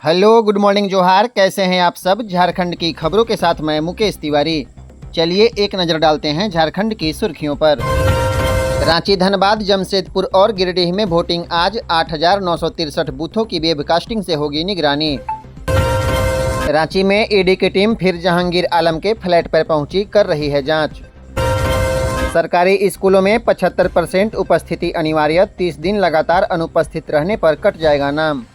Hello, good morning, जोहार। कैसे हैं आप सब? झारखंड की खबरों के साथ मैं मुकेश तिवारी। चलिए एक नज़र डालते हैं झारखंड की सुर्खियों पर। रांची, धनबाद, जमशेदपुर और गिरिडीह में वोटिंग आज 8,963 बूथों की वेबकास्टिंग से होगी निगरानी। रांची में ईडी की टीम फिर जहांगीर आलम के फ्लैट पर पहुंची, कर रही है जांच। सरकारी स्कूलों में 75% उपस्थिति अनिवार्य, 30 दिन लगातार अनुपस्थित रहने पर कट जाएगा नाम।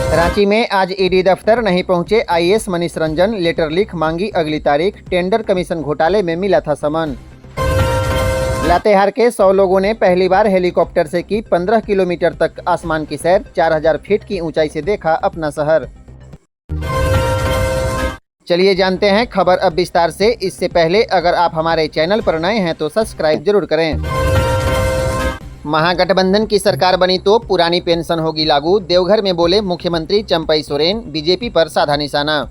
रांची में आज ईडी दफ्तर नहीं पहुंचे आईएएस मनीष रंजन, लेटर लिख मांगी अगली तारीख। टेंडर कमीशन घोटाले में मिला था समन। लातेहार के 100 लोगों ने पहली बार हेलीकॉप्टर से की 15 किलोमीटर तक आसमान की सैर, 4000 फीट की ऊंचाई से देखा अपना शहर। चलिए जानते हैं खबर अब विस्तार से। इससे पहले अगर आप हमारे चैनल पर नए हैं तो सब्सक्राइब जरूर करें। महागठबंधन की सरकार बनी तो पुरानी पेंशन होगी लागू, देवघर में बोले मुख्यमंत्री चंपई सोरेन। बीजेपी पर साधा निशाना।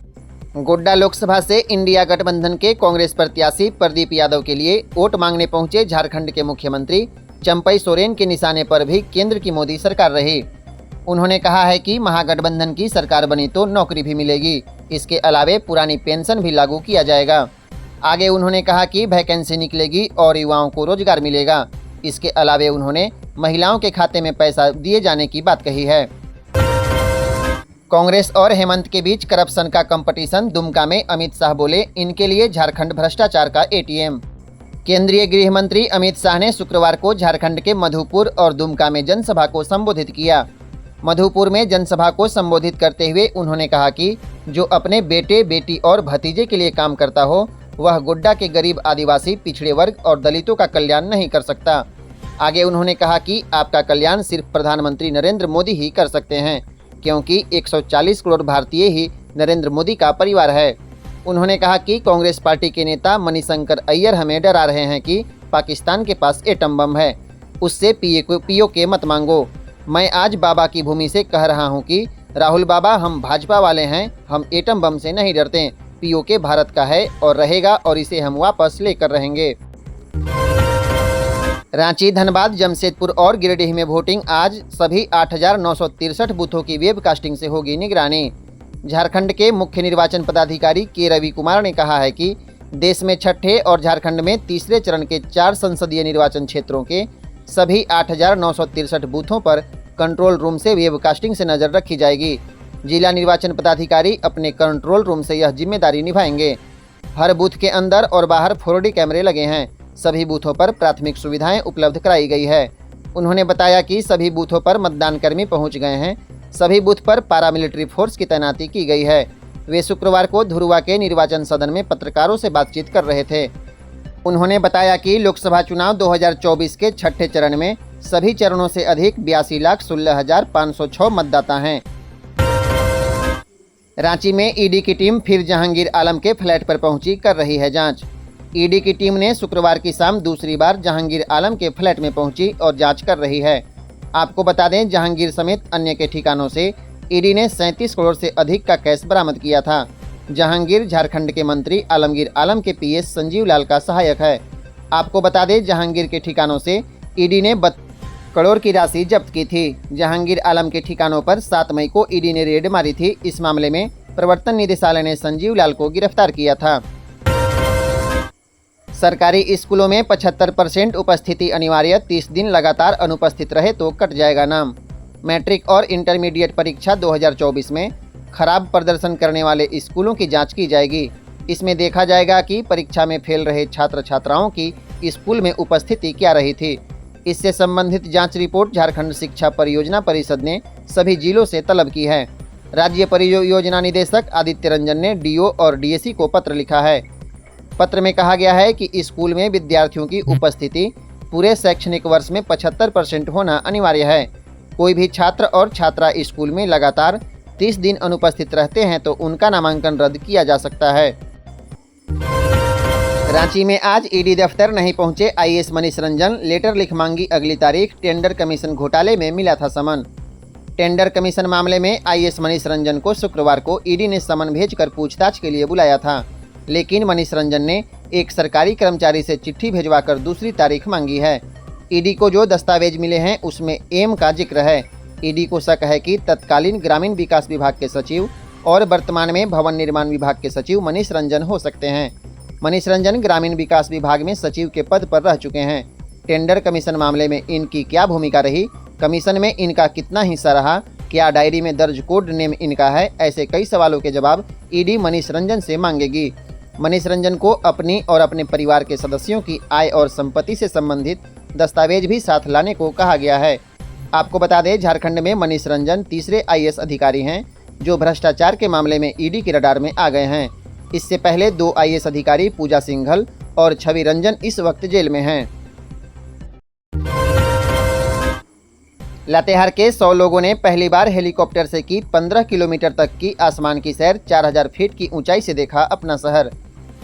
गोड्डा लोकसभा से इंडिया गठबंधन के कांग्रेस प्रत्याशी प्रदीप यादव के लिए वोट मांगने पहुंचे झारखंड के मुख्यमंत्री चंपई सोरेन के निशाने पर भी केंद्र की मोदी सरकार रही। उन्होंने कहा है कि महागठबंधन की सरकार बनी तो नौकरी भी मिलेगी, इसके अलावे पुरानी पेंशन भी लागू किया जाएगा। आगे उन्होंने कहा कि वैकेंसी निकलेगी और युवाओं को रोजगार मिलेगा। इसके अलावे उन्होंने महिलाओं के खाते में पैसा दिए जाने की बात कही है। कांग्रेस और हेमंत के बीच करप्शन का कंपटीशन, दुमका में अमित शाह बोले इनके लिए झारखंड भ्रष्टाचार का एटीएम। केंद्रीय गृह मंत्री अमित शाह ने शुक्रवार को झारखंड के मधुपुर और दुमका में जनसभा को संबोधित किया। मधुपुर में जनसभा को संबोधित करते हुए उन्होंने कहा कि जो अपने बेटे, बेटी और भतीजे के लिए काम करता हो वह गोड्डा के गरीब, आदिवासी, पिछड़े वर्ग और दलितों का कल्याण नहीं कर सकता। आगे उन्होंने कहा कि आपका कल्याण सिर्फ प्रधानमंत्री नरेंद्र मोदी ही कर सकते हैं, क्योंकि 140 करोड़ भारतीय ही नरेंद्र मोदी का परिवार है। उन्होंने कहा कि कांग्रेस पार्टी के नेता मणिशंकर अय्यर हमें डरा रहे हैं कि पाकिस्तान के पास एटम बम है, उससे पीओके मत मांगो। मैं आज बाबा की भूमि से कह रहा हूं कि राहुल बाबा, हम भाजपा वाले हैं, हम एटम बम से नहीं डरते। पीओके भारत का है और रहेगा और इसे हम वापस लेकर रहेंगे। रांची, धनबाद, जमशेदपुर और गिरिडीह में वोटिंग आज सभी 8,963 बूथों की वेबकास्टिंग से होगी निगरानी। झारखंड के मुख्य निर्वाचन पदाधिकारी के रवि कुमार ने कहा है कि देश में छठे और झारखंड में तीसरे चरण के 4 संसदीय निर्वाचन क्षेत्रों के सभी 8,963 बूथों पर कंट्रोल रूम से वेबकास्टिंग से नज़र रखी जाएगी। जिला निर्वाचन पदाधिकारी अपने कंट्रोल रूम से यह जिम्मेदारी निभाएंगे। हर बूथ के अंदर और बाहर 4D कैमरे लगे हैं। सभी बूथों पर प्राथमिक सुविधाएं उपलब्ध कराई गई है। उन्होंने बताया कि सभी बूथों पर मतदान कर्मी पहुंच गए हैं। सभी बूथ पर पारामिलिट्री फोर्स की तैनाती की गई है। वे शुक्रवार को धुरुआ के निर्वाचन सदन में पत्रकारों से बातचीत कर रहे थे। उन्होंने बताया कि लोकसभा चुनाव 2024 के छठे चरण में सभी चरणों से अधिक 82,16,506 मतदाता हैं। रांची में ईडी की टीम फिर जहांगीर आलम के फ्लैट पर पहुंची, कर रही है जांच। ईडी की टीम ने शुक्रवार की शाम दूसरी बार जहांगीर आलम के फ्लैट में पहुंची और जांच कर रही है। आपको बता दें, जहांगीर समेत अन्य के ठिकानों से ईडी ने 37 करोड़ से अधिक का कैश बरामद किया था। जहांगीर झारखंड के मंत्री आलमगीर आलम के पीएस संजीव लाल का सहायक है। आपको बता दें, जहांगीर के ठिकानों से ईडी ने 32 करोड़ की राशि जब्त की थी। जहांगीर आलम के ठिकानों पर 7 मई को ईडी ने रेड मारी थी। इस मामले में प्रवर्तन निदेशालय ने संजीव लाल को गिरफ्तार किया था। सरकारी स्कूलों में 75% उपस्थिति अनिवार्य, 30 दिन लगातार अनुपस्थित रहे तो कट जाएगा नाम। मैट्रिक और इंटरमीडिएट परीक्षा 2024 में खराब प्रदर्शन करने वाले स्कूलों की जांच की जाएगी। इसमें देखा जाएगा कि परीक्षा में फेल रहे छात्र छात्राओं की स्कूल में उपस्थिति क्या रही थी। इससे संबंधित जांच रिपोर्ट झारखंड शिक्षा परियोजना परिषद ने सभी जिलों से तलब की है। राज्य परियोजना निदेशक आदित्य रंजन ने डीओ और डीएसी को पत्र लिखा है। पत्र में कहा गया है कि स्कूल में विद्यार्थियों की उपस्थिति पूरे शैक्षणिक वर्ष में 75% होना अनिवार्य है। कोई भी छात्र और छात्रा स्कूल में लगातार 30 दिन अनुपस्थित रहते हैं तो उनका नामांकन रद्द किया जा सकता है। रांची में आज ईडी दफ्तर नहीं पहुंचे आईएएस मनीष रंजन, लेटर लिख मांगी अगली तारीख। टेंडर कमीशन घोटाले में मिला था समन। टेंडर कमीशन मामले में आईएएस मनीष रंजन को शुक्रवार को ईडी ने समन भेजकर पूछताछ के लिए बुलाया था, लेकिन मनीष रंजन ने एक सरकारी कर्मचारी से चिट्ठी भिजवाकर दूसरी तारीख मांगी है। ईडी को जो दस्तावेज मिले हैं उसमें एम का जिक्र है। ईडी को शक है कि तत्कालीन ग्रामीण विकास विभाग के सचिव और वर्तमान में भवन निर्माण विभाग के सचिव मनीष रंजन हो सकते हैं। मनीष रंजन ग्रामीण विकास विभाग में सचिव के पद पर रह चुके हैं। टेंडर कमीशन मामले में इनकी क्या भूमिका रही, कमीशन में इनका कितना हिस्सा रहा, क्या डायरी में दर्ज कोड नेम इनका है, ऐसे कई सवालों के जवाब ईडी मनीष रंजन से मांगेगी। मनीष रंजन को अपनी और अपने परिवार के सदस्यों की आय और संपत्ति से संबंधित दस्तावेज भी साथ लाने को कहा गया है। आपको बता दें, झारखंड में मनीष रंजन तीसरे आईएएस अधिकारी हैं जो भ्रष्टाचार के मामले में ईडी के रडार में आ गए हैं। इससे पहले 2 आईएएस अधिकारी पूजा सिंघल और छवि रंजन इस वक्त जेल में हैं। लातेहार के 100 लोगों ने पहली बार हेलीकॉप्टर से की 15 किलोमीटर तक की आसमान की सैर। 4000 फीट की ऊंचाई से देखा अपना शहर।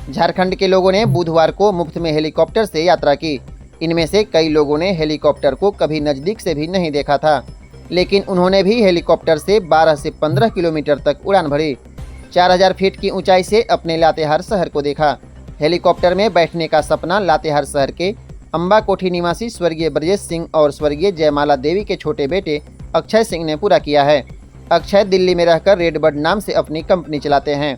झारखंड के लोगों ने बुधवार को मुफ्त में हेलीकॉप्टर से यात्रा की। इनमें से कई लोगों ने हेलीकॉप्टर को कभी नज़दीक से भी नहीं देखा था, लेकिन उन्होंने भी हेलीकॉप्टर से 12 से 15 किलोमीटर तक उड़ान भरी। 4000 फीट की ऊंचाई से अपने लातेहार शहर को देखा। हेलीकॉप्टर में बैठने का सपना लातेहार शहर के अम्बा कोठी निवासी स्वर्गीय ब्रजेश सिंह और स्वर्गीय जयमाला देवी के छोटे बेटे अक्षय सिंह ने पूरा किया है। अक्षय दिल्ली में रहकर रेडबर्ड नाम से अपनी कंपनी चलाते हैं।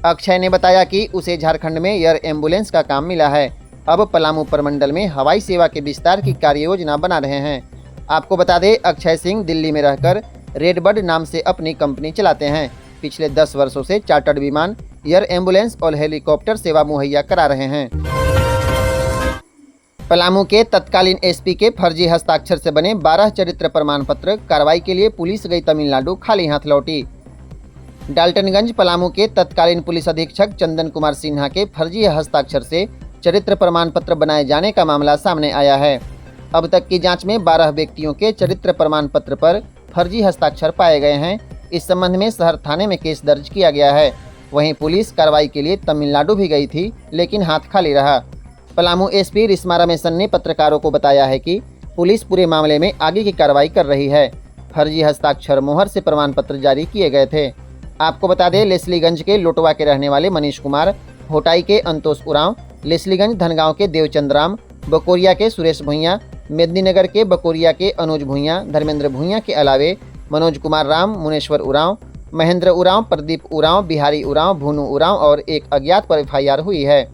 अक्षय ने बताया कि उसे झारखंड में एयर एम्बुलेंस का काम मिला है। अब पलामू प्रमंडल में हवाई सेवा के विस्तार की कार्य योजना बना रहे हैं। आपको बता दें, अक्षय सिंह दिल्ली में रहकर रेडबर्ड नाम से अपनी कंपनी चलाते हैं। पिछले 10 वर्षों से चार्टर्ड विमान, एयर एम्बुलेंस और हेलीकॉप्टर सेवा मुहैया करा रहे हैं। पलामू के तत्कालीन एसपी के फर्जी हस्ताक्षर से बने 12 चरित्र प्रमाण पत्र। कार्रवाई के लिए पुलिस गई तमिलनाडु, खाली हाथ लौटी। डाल्टनगंज पलामू के तत्कालीन पुलिस अधीक्षक चंदन कुमार सिन्हा के फर्जी हस्ताक्षर से चरित्र प्रमाण पत्र बनाए जाने का मामला सामने आया है। अब तक की जांच में 12 व्यक्तियों के चरित्र प्रमाण पत्र पर फर्जी हस्ताक्षर पाए गए हैं। इस संबंध में शहर थाने में केस दर्ज किया गया है। वहीं पुलिस कार्रवाई के लिए तमिलनाडु भी गई थी, लेकिन हाथ खाली रहा। पलामू एसपी रिश्मा रमेशन ने पत्रकारों को बताया है कि पुलिस पूरे मामले में आगे की कार्रवाई कर रही है। फर्जी हस्ताक्षर मोहर से प्रमाण पत्र जारी किए गए थे। आपको बता दें, लेस्लीगंज के लोटवा के रहने वाले मनीष कुमार, होटाई के अंतोष उरांव, लेस्लीगंज धनगांव के देवचंद राम, बकोरिया के सुरेश भुइयाँ, मेदिनीनगर के बकोरिया के अनुज भुइयाँ, धर्मेंद्र भुइयाँ के अलावे मनोज कुमार राम, मुनेश्वर उरांव, महेंद्र उरांव, प्रदीप उरांव, बिहारी उरांव, भुनु उरांव और एक अज्ञात पर एफआईआर हुई है।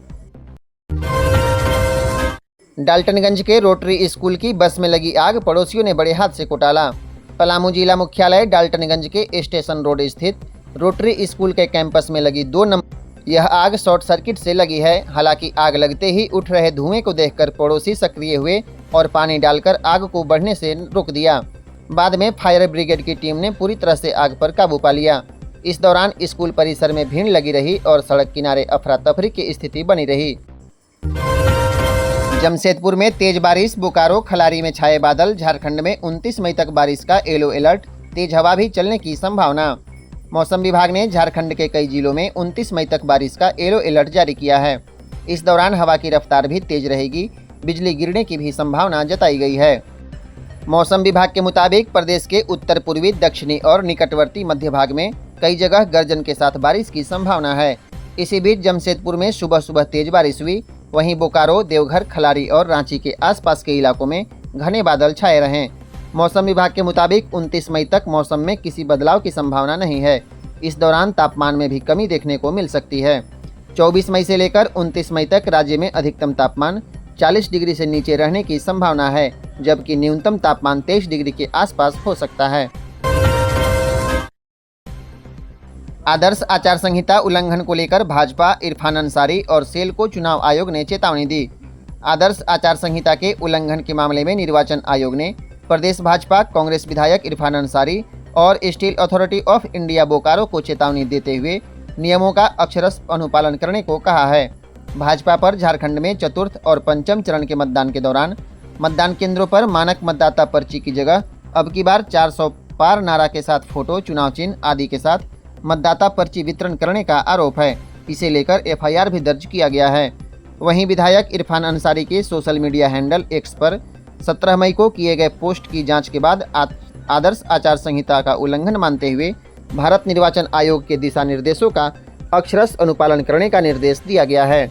डाल्टनगंज के रोटरी स्कूल की बस में लगी आग, पड़ोसियों ने बड़े हादसे को टाला। पलामू जिला मुख्यालय डाल्टनगंज के स्टेशन रोड स्थित रोटरी स्कूल के कैंपस में लगी 2 नंबर यह आग शॉर्ट सर्किट से लगी है। हालांकि आग लगते ही उठ रहे धुएं को देखकर पड़ोसी सक्रिय हुए और पानी डालकर आग को बढ़ने से रोक दिया। बाद में फायर ब्रिगेड की टीम ने पूरी तरह से आग पर काबू पा लिया। इस दौरान स्कूल परिसर में भीड़ लगी रही और सड़क किनारे अफरा तफरी की स्थिति बनी रही। जमशेदपुर में तेज बारिश, बोकारो खलारी में छाए बादल। झारखंड में 29 मई तक बारिश का येलो अलर्ट, तेज हवा भी चलने की संभावना। मौसम विभाग ने झारखंड के कई जिलों में 29 मई तक बारिश का येलो अलर्ट जारी किया है। इस दौरान हवा की रफ्तार भी तेज रहेगी, बिजली गिरने की भी संभावना जताई गई है। मौसम विभाग के मुताबिक प्रदेश के उत्तर पूर्वी, दक्षिणी और निकटवर्ती मध्य भाग में कई जगह गर्जन के साथ बारिश की संभावना है। इसी बीच जमशेदपुर में सुबह सुबह तेज बारिश हुई। वहीं बोकारो, देवघर, खलारी और रांची के आसपास के इलाकों में घने बादल छाए रहे। मौसम विभाग के मुताबिक 29 मई तक मौसम में किसी बदलाव की संभावना नहीं है। इस दौरान तापमान में भी कमी देखने को मिल सकती है। 24 मई से लेकर 29 मई तक राज्य में अधिकतम तापमान 40 डिग्री से नीचे रहने की संभावना है, जबकि न्यूनतम तापमान 23 डिग्री के आसपास हो सकता है। आदर्श आचार संहिता उल्लंघन को लेकर भाजपा, इरफान अंसारी और सेल को चुनाव आयोग ने चेतावनी दी। आदर्श आचार संहिता के उल्लंघन के मामले में निर्वाचन आयोग ने प्रदेश भाजपा, कांग्रेस विधायक इरफान अंसारी और steel authority of India Bokaro को चेतावनी देते हुए नियमों का अक्षरशः अनुपालन करने को कहा है। भाजपा पर झारखंड में चतुर्थ और पंचम चरण के मतदान के दौरान मतदान केंद्रों पर मानक मतदाता पर्ची की जगह अब की बार 400 पार नारा के साथ फोटो, चुनाव चिन्ह आदि के साथ मतदाता पर्ची वितरण करने का आरोप है। इसे लेकर एफआईआर भी दर्ज किया गया है। वहीं विधायक इरफान अंसारी के सोशल मीडिया हैंडल एक्स पर 17 मई को किए गए पोस्ट की जांच के बाद आदर्श आचार संहिता का उल्लंघन मानते हुए भारत निर्वाचन आयोग के दिशा निर्देशों का अक्षरशः अनुपालन करने का निर्देश दिया गया है।